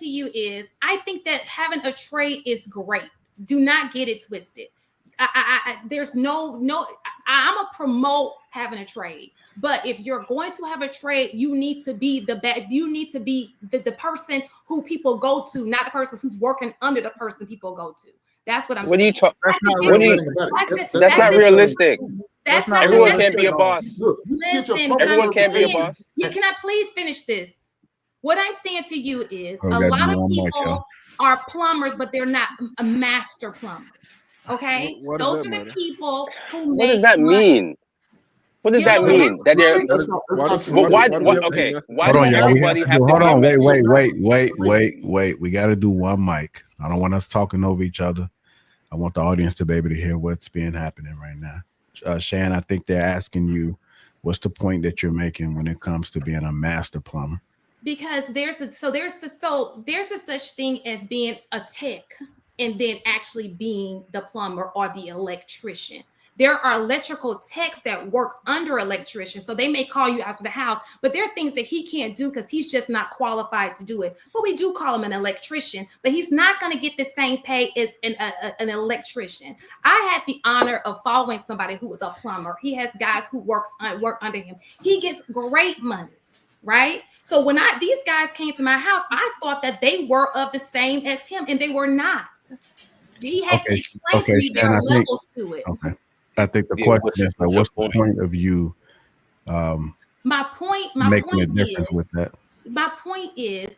to you is, I think that having a trade is great. Do not get it twisted. There's no, I'm a promote having a trade. But if you're going to have a trade, you need to be the best. You need to be the person who people go to, not the person who's working under the person people go to. That's what I'm saying. What are you talking? That's not realistic. That's not Everyone realistic. can't be a boss. Listen, everyone can't be a boss. Can I please finish this? What I'm saying to you is, a lot of people are plumbers, but they're not a master plumber. Okay, those are the people who make. What does that mean? What does that mean? That they're why? Okay, why does everybody have to be a master? Wait. We got to do one mic. I don't want us talking over each other. I want the audience to be able to hear what's being happening right now. Shan, I think they're asking you, what's the point that you're making when it comes to being a master plumber? Because there's a such thing as being a tech and then actually being the plumber or the electrician. There are electrical techs that work under electricians, so they may call you out to the house, but there are things that he can't do because he's just not qualified to do it. But we do call him an electrician, but he's not going to get the same pay as an electrician. I had the honor of following somebody who was a plumber. He has guys who work under him. He gets great money, right? So when these guys came to my house, I thought that they were of the same as him, and they were not. He had to explain to me their levels to it. Okay. I think the question is, what's the point of you making a difference with that? My point is,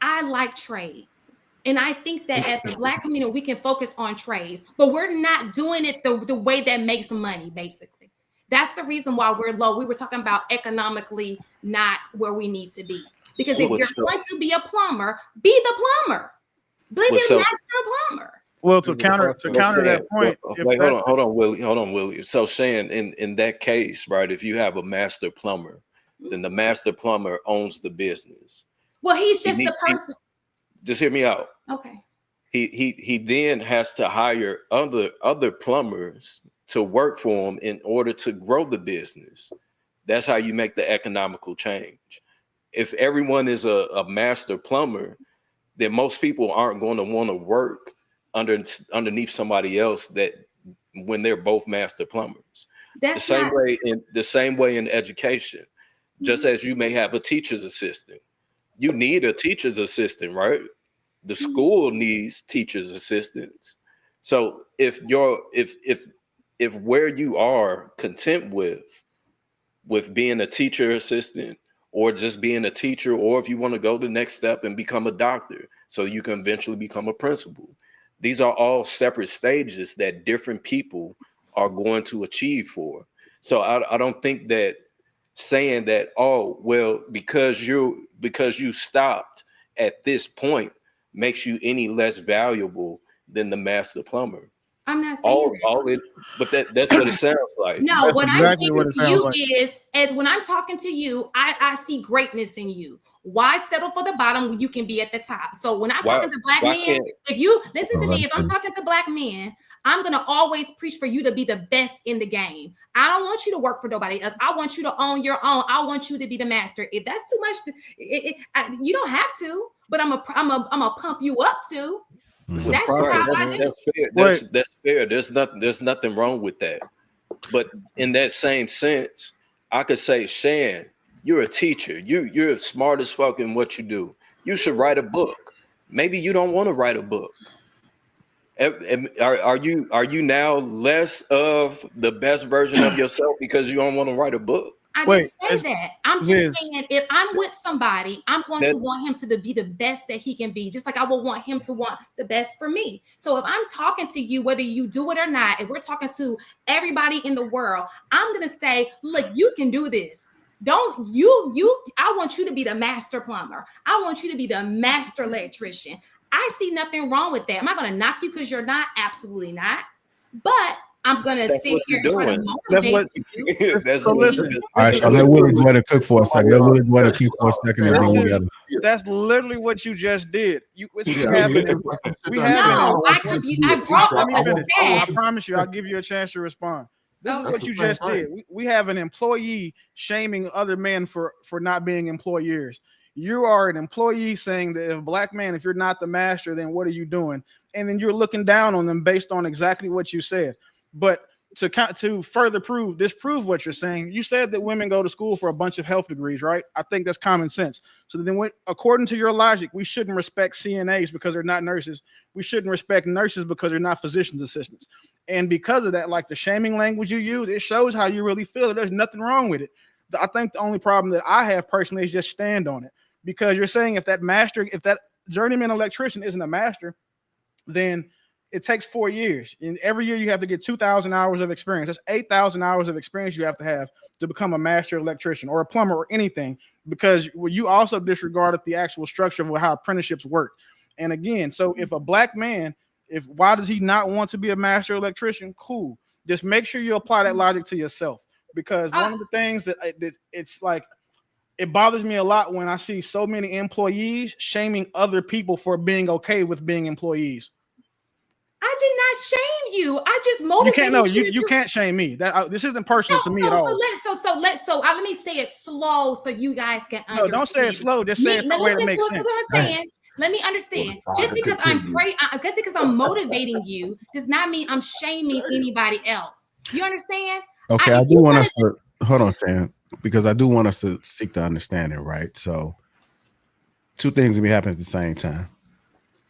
I like trades. And I think that as a Black community, we can focus on trades, but we're not doing it the way that makes money, basically. That's the reason why we're low. We were talking about economically not where we need to be. Because if you're going to be a plumber, be the plumber. Be the master plumber. Well, to counter that point, wait, hold on, Willie. So saying in that case, right, if you have a master plumber, then the master plumber owns the business. Well, he's just the person. Just hear me out. Okay. He then has to hire other plumbers to work for him in order to grow the business. That's how you make the economical change. If everyone is a master plumber, then most people aren't going to want to work underneath somebody else that when they're both master plumbers. The same way in education. Just as you may have a teacher's assistant. You need a teacher's assistant, right? The school needs teacher's assistants. So if where you are content with being a teacher assistant or just being a teacher, or if you want to go the next step and become a doctor so you can eventually become a principal, these are all separate stages that different people are going to achieve for. So I don't think that saying that, oh, well, because you stopped at this point makes you any less valuable than the master plumber. I'm not saying that. But that's what it sounds like. No, what I'm saying to you is, as when I'm talking to you, I see greatness in you. Why settle for the bottom when you can be at the top? So when I'm talking to Black men, if you listen to me, if I'm talking to Black men, I'm going to always preach for you to be the best in the game. I don't want you to work for nobody else. I want you to own your own. I want you to be the master. If that's too much, you don't have to, but I'm a pump you up to. That's fair. There's nothing wrong with that. But in that same sense, I could say, Shan, you're a teacher. You're smart as fuck in what you do. You should write a book. Maybe you don't want to write a book. Are you now less of the best version of yourself because you don't want to write a book? I didn't say that. I'm just saying, if I'm with somebody, I'm going to want him to be the best that he can be, just like I will want him to want the best for me. So if I'm talking to you, whether you do it or not, if we're talking to everybody in the world, I'm going to say, look, you can do this. I want you to be the master plumber. I want you to be the master electrician. I see nothing wrong with that. Am I going to knock you because you're not? Absolutely not. But I'm going to sit here and try to motivate you. All right, so let Willie go ahead and cook for a second. Let Willie go ahead and cook for a second and then we got to. That's literally what you just did. I promise you, I'll give you a chance to respond. This is what you just did. We have an employee shaming other men for not being employers. You are an employee saying that if black man, if you're not the master, then what are you doing? And then you're looking down on them based on exactly what you said. But to further disprove what you're saying, you said that women go to school for a bunch of health degrees, right? I think that's common sense. So then, according to your logic, we shouldn't respect CNAs because they're not nurses. We shouldn't respect nurses because they're not physician's assistants. And because of that, like the shaming language you use, it shows how you really feel. There's nothing wrong with it. I think the only problem that I have personally is just stand on it. Because you're saying if that journeyman electrician isn't a master, then it takes 4 years. And every year you have to get 2,000 hours of experience. That's 8,000 hours of experience you have to become a master electrician or a plumber or anything, because you also disregarded the actual structure of how apprenticeships work. And again, so if a black man, why does he not want to be a master electrician? Cool. Just make sure you apply that logic to yourself. Because one of the things that it's like, it bothers me a lot when I see so many employees shaming other people for being okay with being employees. I did not shame you. I just motivated you can't shame me. This isn't personal to me at all. Let me say it slow so you guys can understand. No, don't say it slow. Just say it in a way that makes sense. Let me understand. Just because I'm motivating you does not mean I'm shaming anybody else. You understand? Okay, I do want us to hold on, Shan, because I do want us to seek the understanding, right? So, two things will be happening at the same time.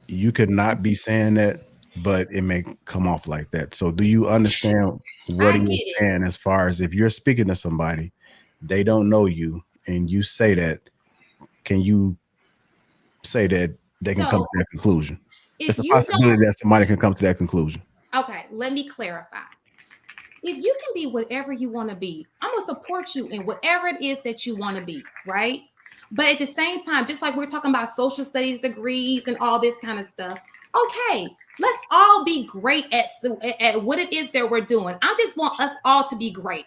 You could not be saying that, but it may come off like that. So, do you understand what he's saying as far as if you're speaking to somebody, they don't know you, and you say that? Can you say that they can come to that conclusion? It's a possibility that somebody can come to that conclusion. Okay, let me clarify. If you can be whatever you want to be, I'm going to support you in whatever it is that you want to be, right? But at the same time, just like we're talking about social studies degrees and all this kind of stuff, okay, let's all be great at what it is that we're doing. I just want us all to be great.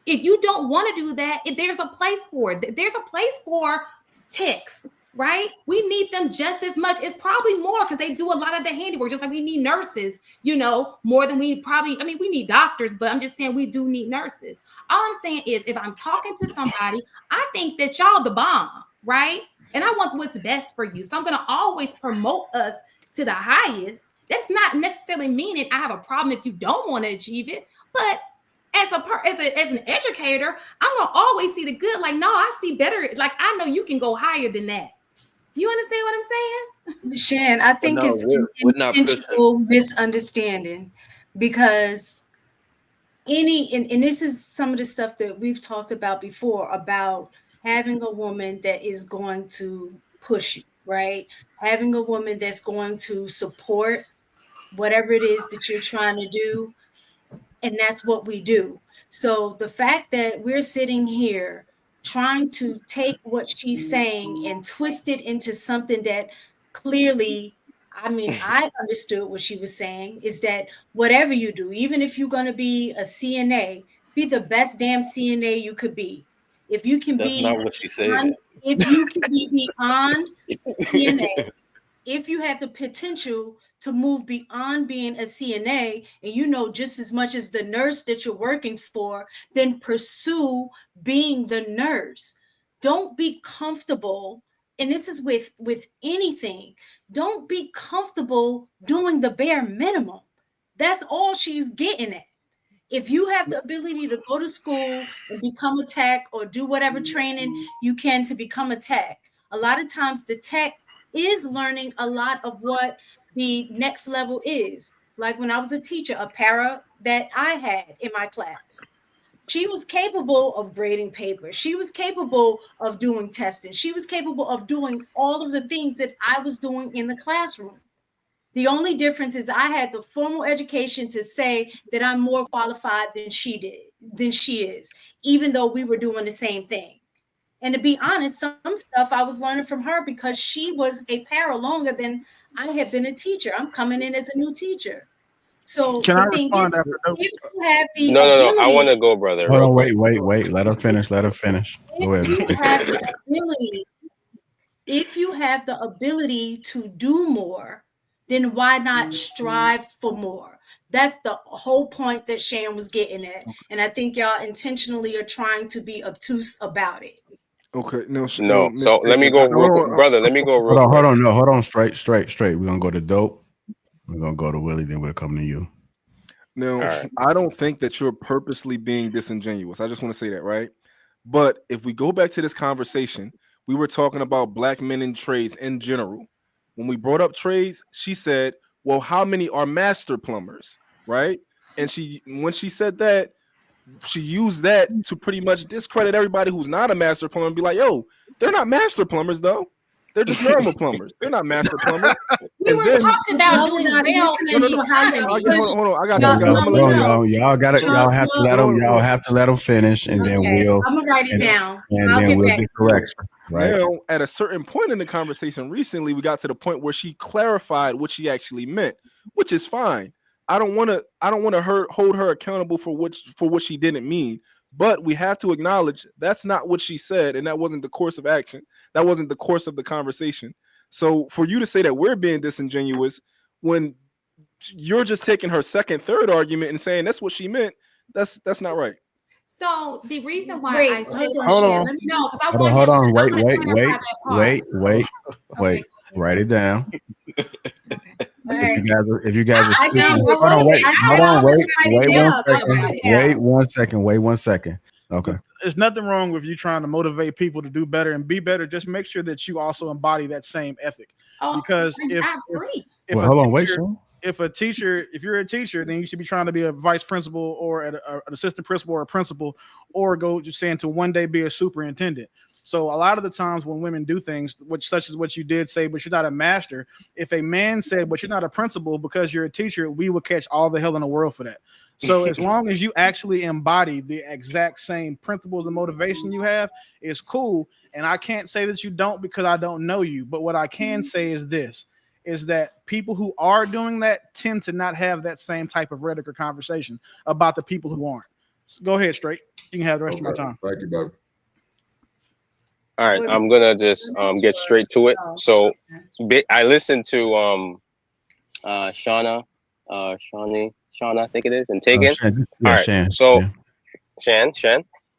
If you don't want to do that, there's a place for it. There's a place for techs, right? We need them just as much. It's probably more because they do a lot of the handiwork, just like we need nurses, more than we need doctors, but I'm just saying we do need nurses. All I'm saying is if I'm talking to somebody, I think that y'all the bomb, right? And I want what's best for you. So I'm going to always promote us to the highest. That's not necessarily meaning I have a problem if you don't want to achieve it, but as an educator, I'm going to always see the good. Like, no, I see better. Like, I know you can go higher than that. You understand what I'm saying? Shan, I think it's an intentional misunderstanding because and this is some of the stuff that we've talked about before about having a woman that is going to push you, right? Having a woman that's going to support whatever it is that you're trying to do. And that's what we do. So the fact that we're sitting here trying to take what she's saying and twist it into something that clearly, I understood what she was saying is that whatever you do, even if you're going to be a CNA, be the best damn CNA you could be. If you can That's not what she said. If you can be beyond CNA, if you have the potential to move beyond being a CNA and just as much as the nurse that you're working for, then pursue being the nurse. Don't be comfortable, and this is with anything, don't be comfortable doing the bare minimum. That's all she's getting at. If you have the ability to go to school and become a tech or do whatever training you can to become a tech, a lot of times the tech is learning a lot of what the next level is. Like when I was a teacher, a para that I had in my class, she was capable of grading papers. She was capable of doing testing. She was capable of doing all of the things that I was doing in the classroom. The only difference is I had the formal education to say that I'm more qualified than she is, even though we were doing the same thing. And to be honest, some stuff I was learning from her because she was a para longer than I had been a teacher. I'm coming in as a new teacher. So can I respond after? If you have the ability, I want to go, brother. Hold on, wait. Let her finish. Go ahead. If you have the ability to do more, then why not strive for more? That's the whole point that Shan was getting at. And I think y'all intentionally are trying to be obtuse about it. Okay, no. So let me go, brother. Let me go real quick. Hold on. Straight. We're gonna go to Dope. We're gonna go to Willie. Then we'll come to you. Now, Right. I don't think that you're purposely being disingenuous. I just want to say that, right? But if we go back to this conversation, we were talking about black men in trades in general. When we brought up trades, she said, "Well, how many are master plumbers?" Right? And when she said that, she used that to pretty much discredit everybody who's not a master plumber and be like, "Yo, they're not master plumbers though. They're just normal plumbers. They're not master plumbers." We were talking about doing well in the economy. Hold on. I got you. Y'all have to let them. Y'all have to let them finish, and then we'll. I'm gonna write it down. And then we'll get correction. Right. Now, at a certain point in the conversation recently, we got to the point where she clarified what she actually meant, which is fine. I don't want to hold her accountable for what she didn't mean, but we have to acknowledge that's not what she said, and that wasn't the course of action. That wasn't the course of the conversation. So for you to say that we're being disingenuous when you're just taking her second, third argument and saying that's what she meant, that's not right. So the reason why I said hold on. No, because I hold on. Wait. Write it down. If you guys, wait 1 second. Wait 1 second. Okay. There's nothing wrong with you trying to motivate people to do better and be better. Just make sure that you also embody that same ethic. Because if you're a teacher, then you should be trying to be a vice principal or an assistant principal or a principal, or go just saying to one day be a superintendent. So a lot of the times when women do things, such as what you did say, but you're not a master. If a man said, but you're not a principal because you're a teacher, we will catch all the hell in the world for that. So as long as you actually embody the exact same principles and motivation you have, it's cool. And I can't say that you don't because I don't know you. But what I can say is this, is that people who are doing that tend to not have that same type of rhetoric or conversation about the people who aren't. So go ahead, Straight. You can have the rest of my time. Thank you, baby. All right, I'm gonna just get straight to it. So I listened to Shauna, I think it is, and Tegan. All right, Shan. So Shan.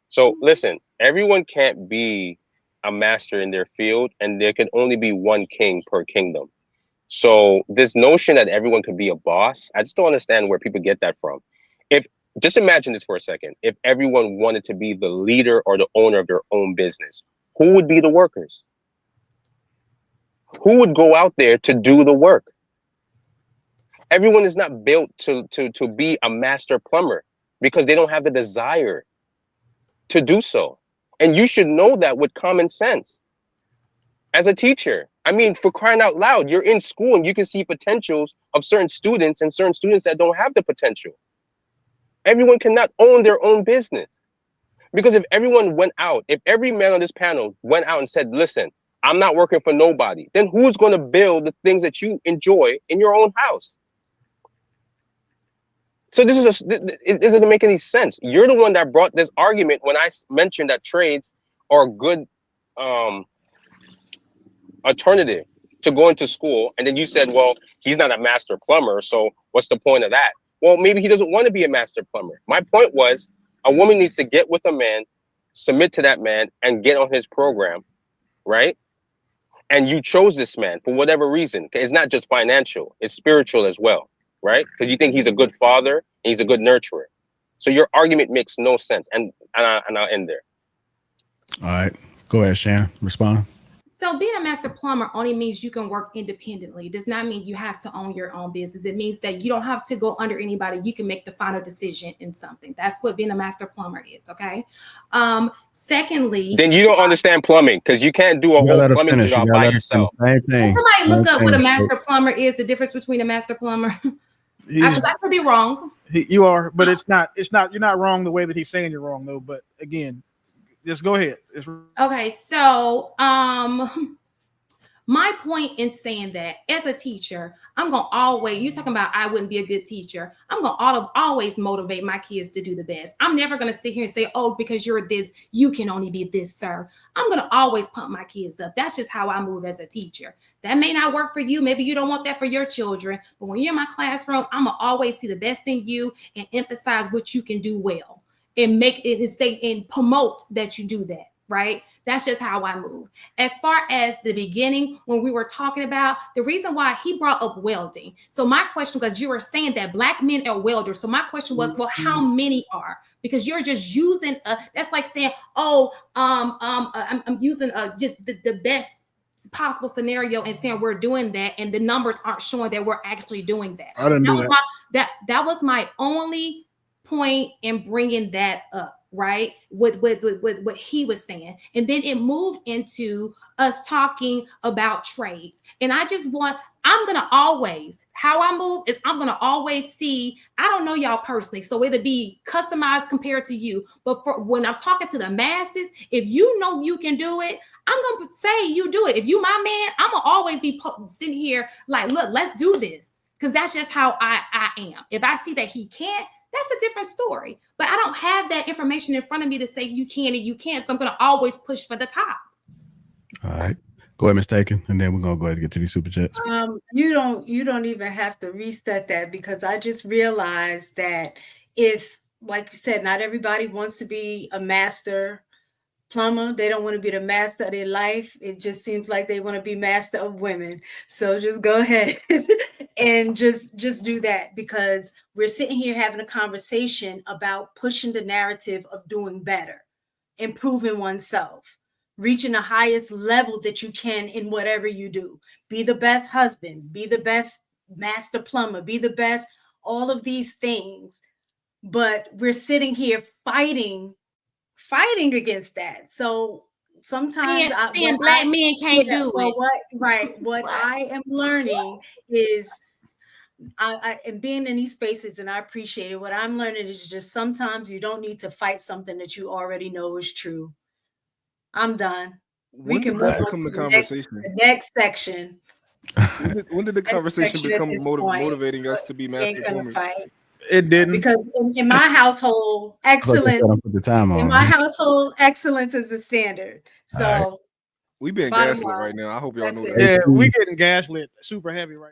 So listen, everyone can't be a master in their field, and there can only be one king per kingdom. So this notion that everyone could be a boss, I just don't understand where people get that from. Just imagine this for a second. If everyone wanted to be the leader or the owner of their own business, who would be the workers? Who would go out there to do the work? Everyone is not built to be a master plumber because they don't have the desire to do so. And you should know that with common sense. As a teacher, I mean, for crying out loud, you're in school and you can see potentials of certain students and certain students that don't have the potential. Everyone cannot own their own business. Because if everyone went out, if every man on this panel went out and said, listen, I'm not working for nobody, then who's going to build the things that you enjoy in your own house? So it doesn't make any sense. You're the one that brought this argument when I mentioned that trades are a good alternative to going to school. And then you said, well, he's not a master plumber, so what's the point of that? Well, maybe he doesn't want to be a master plumber. My point was, a woman needs to get with a man, submit to that man, and get on his program, right? And you chose this man for whatever reason. It's not just financial, it's spiritual as well, right? Because you think he's a good father and he's a good nurturer. So your argument makes no sense. And I'll end there. All right. Go ahead, Shannon. Respond. So being a master plumber only means you can work independently. It does not mean you have to own your own business. It means that you don't have to go under anybody. You can make the final decision in something. That's what being a master plumber is, okay? Secondly... Then you don't understand plumbing because you can't do a whole plumbing job by yourself. Somebody look up what a master plumber is, the difference between a master plumber. Because I could be wrong. You are, but it's not, you're not wrong the way that he's saying you're wrong, though. But again... Just go ahead. Okay, so my point in saying that as a teacher, I'm gonna always, you're talking about I wouldn't be a good teacher. I'm gonna always motivate my kids to do the best. I'm never gonna sit here and say, oh, because you're this, you can only be this, sir. I'm gonna always pump my kids up. That's just how I move as a teacher. That may not work for you. Maybe you don't want that for your children, but when you're in my classroom, I'm gonna always see the best in you and emphasize what you can do well. And make it and say and promote that you do that. right? That's just how I move. As far as the beginning, when we were talking about the reason why he brought up welding. So my question, because you were saying that Black men are welders. So my question was, well, how many are? Because you're just using that's like saying, oh, I'm using just the best possible scenario and saying we're doing that, and the numbers aren't showing that we're actually doing that. I didn't do that. That was my only point in bringing that up, right? With what he was saying, and then it moved into us talking about trades. And I'm gonna always, how I move is I'm gonna always see. I don't know y'all personally, so it'll be customized compared to you. But for when I'm talking to the masses, if you know you can do it, I'm gonna say you do it. If you my man, I'm gonna always be sitting here like, look, let's do this, because that's just how I am. If I see that he can't, that's a different story. But I don't have that information in front of me to say you can and you can't. So I'm gonna always push for the top. All right. Go ahead, Mistaken, and then we're gonna go ahead and get to these super chats. You don't even have to reset that, because I just realized that if, like you said, not everybody wants to be a master plumber. They don't want to be the master of their life. It just seems like they want to be master of women. So just go ahead and just do that, because we're sitting here having a conversation about pushing the narrative of doing better, improving oneself, reaching the highest level that you can in whatever you do. Be the best husband, be the best master plumber, be the best, all of these things. But we're sitting here fighting against that. So sometimes saying Black men can't do it. What I am learning is I am being in these spaces, and I appreciate it. What I'm learning is just sometimes you don't need to fight something that you already know is true. I'm done. When did that become the conversation? The next section. When did the conversation become motivating us to be master plumbers? It didn't, because in my household, excellence. In my household, excellence is the standard. So we being gaslit right now. I hope y'all know that. Yeah, we getting gaslit super heavy right